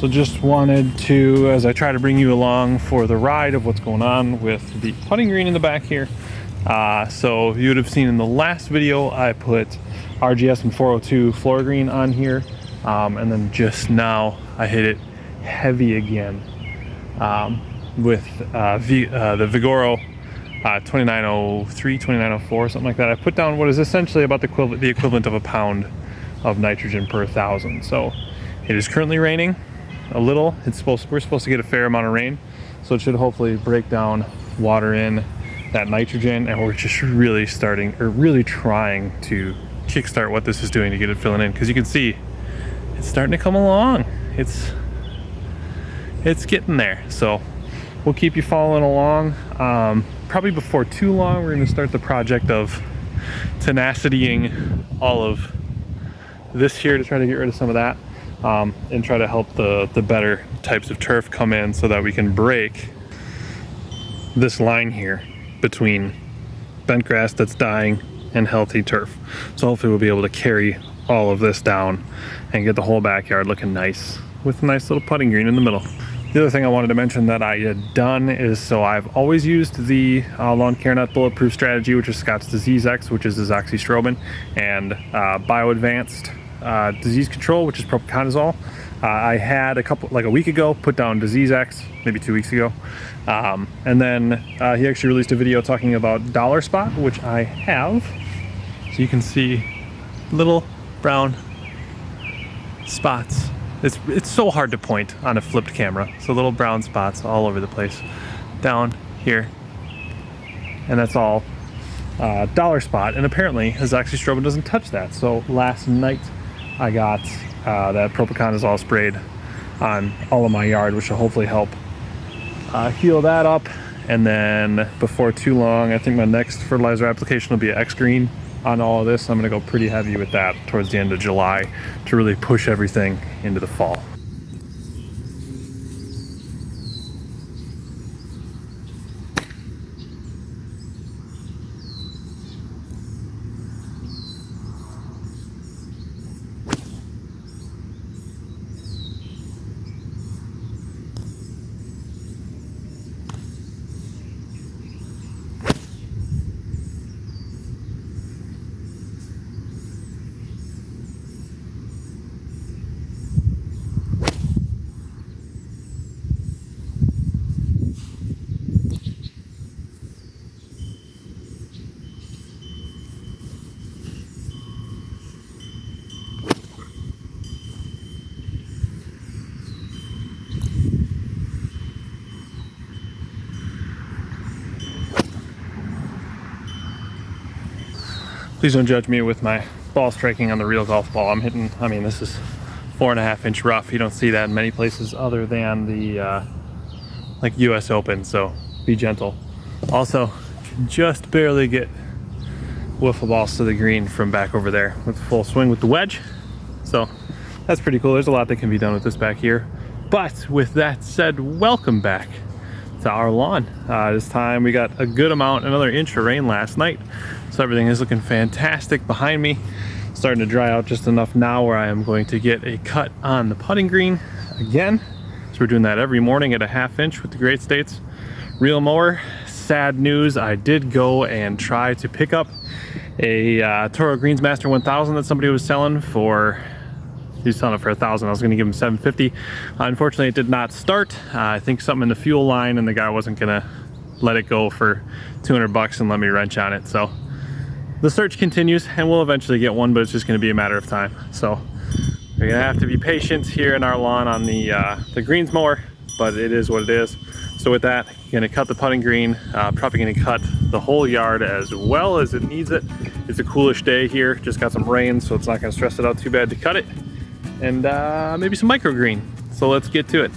So just wanted to, as I try to bring you along for the ride of what's going on with the putting green in the back here. So you would have seen in the last video, I put RGS and 402 floor green on here. And then just now I hit it heavy again with the Vigoro 2903, 2904, something like that. I put down what is essentially about the equivalent of a pound of nitrogen per 1,000. So it is currently raining a little. We're supposed to get a fair amount of rain, so it should hopefully break down water in that nitrogen, and we're just really trying to kickstart what this is doing to get it filling in, because you can see it's starting to come along. It's getting there. So we'll keep you following along. Probably before too long, we're going to start the project of tenacitying all of this here to try to get rid of some of that, and try to help the better types of turf come in so that we can break this line here between bent grass that's dying and healthy turf. So hopefully we'll be able to carry all of this down and get the whole backyard looking nice with a nice little putting green in the middle. The other thing I wanted to mention that I had done is, so I've always used the Lawn Care Nut Bulletproof Strategy, which is Scott's Disease X, which is azoxystrobin, and Bioadvanced Disease Control, which is propiconazole. I had a week ago, put down Disease X, maybe 2 weeks ago. And then he actually released a video talking about Dollar Spot, which I have. So you can see little brown spots. It's so hard to point on a flipped camera. So little brown spots all over the place. Down here. And that's all Dollar Spot. And apparently azoxystrobin doesn't touch that. So last night I got that propiconazole sprayed on all of my yard, which will hopefully help heal that up. And then before too long, I think my next fertilizer application will be MicroGreene on all of this. I'm going to go pretty heavy with that towards the end of July to really push everything into the fall. Please don't judge me with my ball striking on the real golf ball. I'm hitting, this is 4.5 inch rough. You don't see that in many places other than the like US Open, so be gentle. Also, just barely get wiffle balls to the green from back over there with full swing with the wedge. So that's pretty cool. There's a lot that can be done with this back here. But with that said, welcome back to our lawn. This time we got a good amount, another inch of rain last night. So everything is looking fantastic behind me. Starting to dry out just enough now where I am going to get a cut on the putting green again. So we're doing that every morning at a 1/2 inch with the Great States reel mower. Sad news, I did go and try to pick up a Toro Greensmaster 1000 that somebody was selling for, he was selling it for 1,000. I was gonna give him $750. Unfortunately, it did not start. I think something in the fuel line, and the guy wasn't gonna let it go for 200 bucks and let me wrench on it. So the search continues, and we'll eventually get one, but it's just gonna be a matter of time. So we're gonna have to be patient here in our lawn on the greens mower, but it is what it is. So with that, gonna cut the putting green, probably gonna cut the whole yard as well as it needs it. It's a coolish day here, just got some rain, so it's not gonna stress it out too bad to cut it. And maybe some MicroGreene. So let's get to it.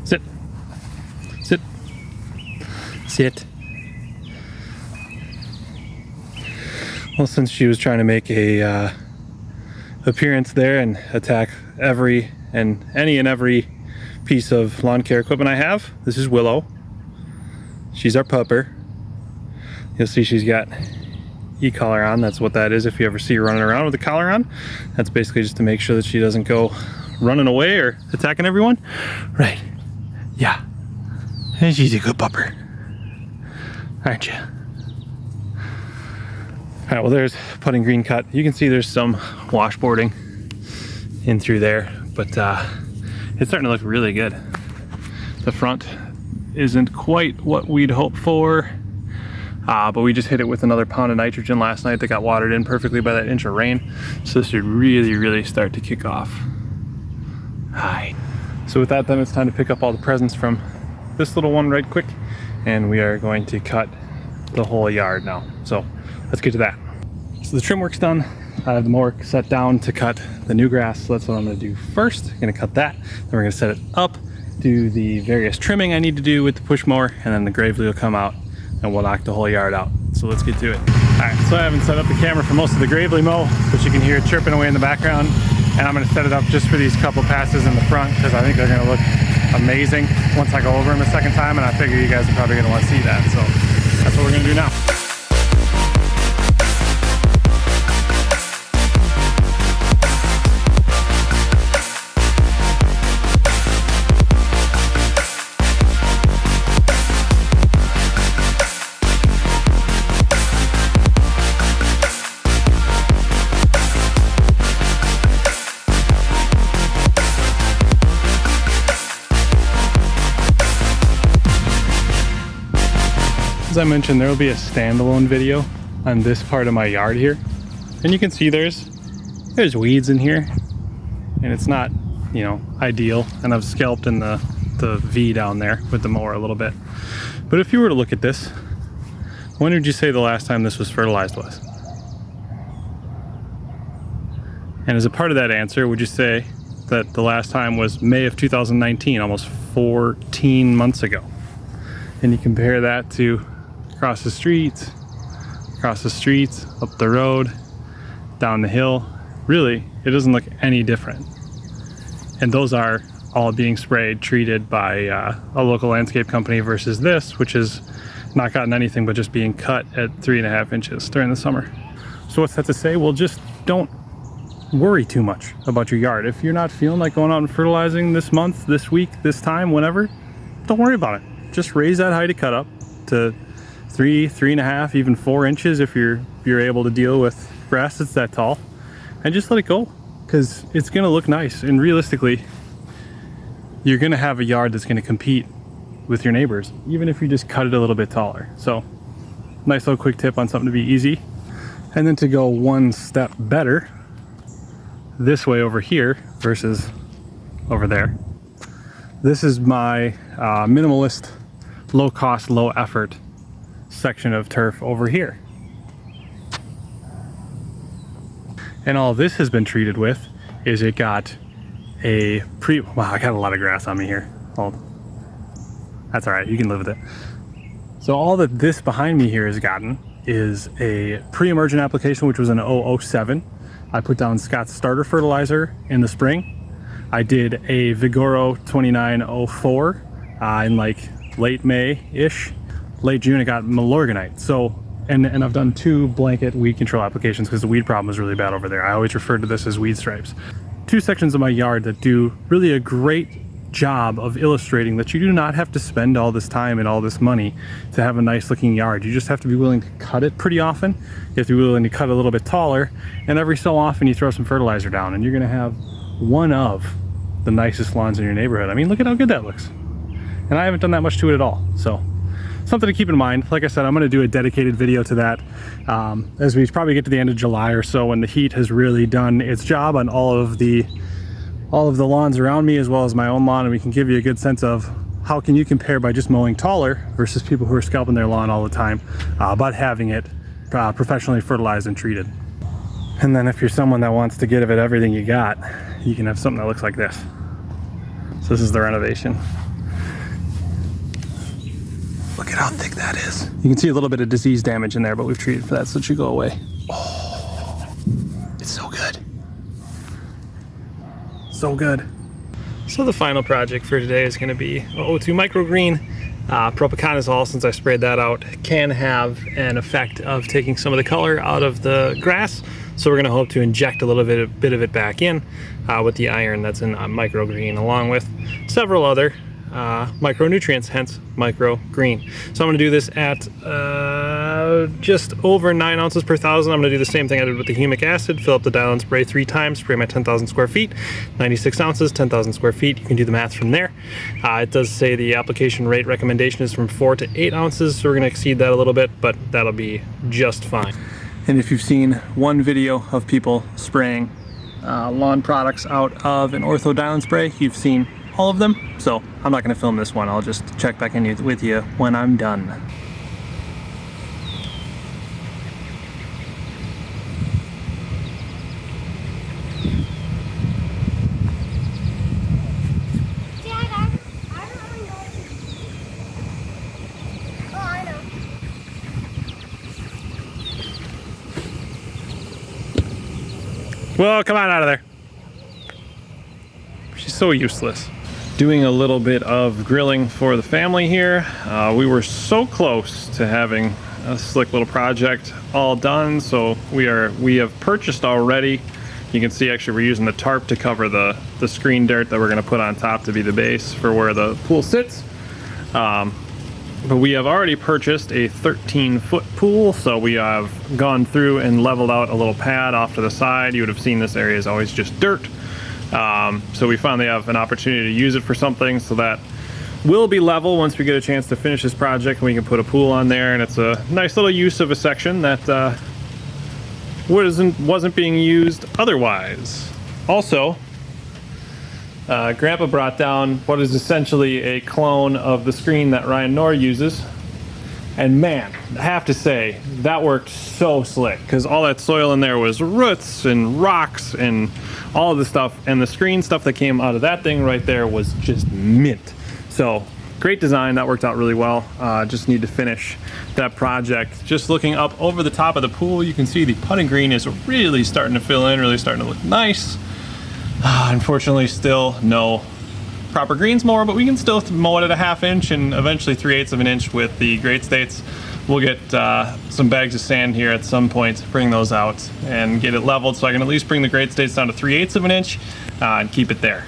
Sit. Sit. Sit. Well, since she was trying to make a appearance there and attack any and every piece of lawn care equipment I have, this is Willow. She's our pupper. You'll see she's got e-collar on. That's what that is. If you ever see her running around with a collar on, that's basically just to make sure that she doesn't go running away or attacking everyone. Right. Yeah. And she's a good pupper. Aren't you? All right, well, there's putting green cut. You can see there's some washboarding in through there, but it's starting to look really good. The front isn't quite what we'd hoped for, but we just hit it with another pound of nitrogen last night that got watered in perfectly by that inch of rain. So this should really, really start to kick off. Hi. So with that, then it's time to pick up all the presents from this little one right quick, and we are going to cut the whole yard now. So let's get to that. So the trim work's done. I have the mower set down to cut the new grass. So that's what I'm gonna do first. I'm gonna cut that, then we're gonna set it up, do the various trimming I need to do with the push mower, and then the gravely will come out and we'll knock the whole yard out. So let's get to it. All right, so I haven't set up the camera for most of the gravely mow, but you can hear it chirping away in the background. And I'm gonna set it up just for these couple passes in the front because I think they're gonna look amazing once I go over them a second time, and I figure you guys are probably gonna wanna see that. So that's what we're gonna do now. As I mentioned, there will be a standalone video on this part of my yard here, and you can see there's weeds in here, and it's not, you know, ideal, and I've scalped in the V down there with the mower a little bit. But if you were to look at this, when would you say the last time this was fertilized was? And as a part of that answer, would you say that the last time was May of 2019, almost 14 months ago? And you compare that to across the streets, up the road, down the hill. Really, it doesn't look any different. And those are all being sprayed, treated by a local landscape company versus this, which is not gotten anything but just being cut at 3.5 inches during the summer. So what's that to say? Well, just don't worry too much about your yard. If you're not feeling like going out and fertilizing this month, this week, this time, whenever, don't worry about it. Just raise that height of cut up to 3.5, even 4 inches if you're able to deal with grass that's that tall, and just let it go, because it's gonna look nice. And realistically, you're gonna have a yard that's gonna compete with your neighbors, even if you just cut it a little bit taller. So nice little quick tip on something to be easy. And then to go one step better, this way over here versus over there, this is my minimalist, low cost, low effort section of turf over here. And all this has been treated with is it got a wow, I got a lot of grass on me here. Hold. That's all right, you can live with it. So all that this behind me here has gotten is a pre-emergent application, which was an 007. I put down Scott's starter fertilizer in the spring. I did a Vigoro 2904 in like late May-ish. Late June, I got Milorganite. So, and I've done 2 blanket weed control applications because the weed problem was really bad over there. I always refer to this as weed stripes. 2 sections of my yard that do really a great job of illustrating that you do not have to spend all this time and all this money to have a nice looking yard. You just have to be willing to cut it pretty often. You have to be willing to cut a little bit taller, and every so often you throw some fertilizer down, and you're gonna have one of the nicest lawns in your neighborhood. I mean, look at how good that looks. And I haven't done that much to it at all. So something to keep in mind. Like I said, I'm going to do a dedicated video to that as we probably get to the end of July or so, when the heat has really done its job on all of the lawns around me, as well as my own lawn, and we can give you a good sense of how can you compare by just mowing taller versus people who are scalping their lawn all the time, but having it professionally fertilized and treated. And then if you're someone that wants to give it everything you got, you can have something that looks like this. So this is the renovation. Look at how thick that is. You can see a little bit of disease damage in there, but we've treated for that, so it should go away. Oh, it's so good. So good. So the final project for today is going to be O2 MicroGreene. Propiconazole, since I sprayed that out, can have an effect of taking some of the color out of the grass. So we're going to hope to inject a little bit of it back in with the iron that's in MicroGreene, along with several other micronutrients, hence MicroGreene. So I'm going to do this at just over 9 ounces per thousand. I'm going to do the same thing I did with the humic acid. Fill up the dial and spray 3 times. Spray my 10,000 square feet, 96 ounces, 10,000 square feet. You can do the math from there. It does say the application rate recommendation is from 4 to 8 ounces, so we're going to exceed that a little bit, but that'll be just fine. And if you've seen one video of people spraying lawn products out of an orthodilane spray, you've seen all of them. So I'm not going to film this one. I'll just check back in with you when I'm done. Dad, I don't really know. Oh, I know. Well, come on out of there. She's so useless. Doing a little bit of grilling for the family here. We were so close to having a slick little project all done, so we have purchased already. You can see actually we're using the tarp to cover the screen dirt that we're going to put on top to be the base for where the pool sits. But we have already purchased a 13-foot pool, so we have gone through and leveled out a little pad off to the side. You would have seen this area is always just dirt. So we finally have an opportunity to use it for something, so that will be level once we get a chance to finish this project and we can put a pool on there. And it's a nice little use of a section that wasn't being used otherwise. Also, Grandpa brought down what is essentially a clone of the screen that Ryan Knorr uses. And man, I have to say, that worked so slick, because all that soil in there was roots and rocks and all of the stuff, and the screen stuff that came out of that thing right there was just mint. So great design, that worked out really well. Just need to finish that project. Just looking up over the top of the pool, you can see the putting green is really starting to fill in, really starting to look nice. Unfortunately, still no proper greens mower, but we can still mow it at a 1/2 inch and eventually 3/8 of an inch with the Great States. We'll get some bags of sand here at some point, bring those out and get it leveled so I can at least bring the Great States down to 3/8 of an inch and keep it there.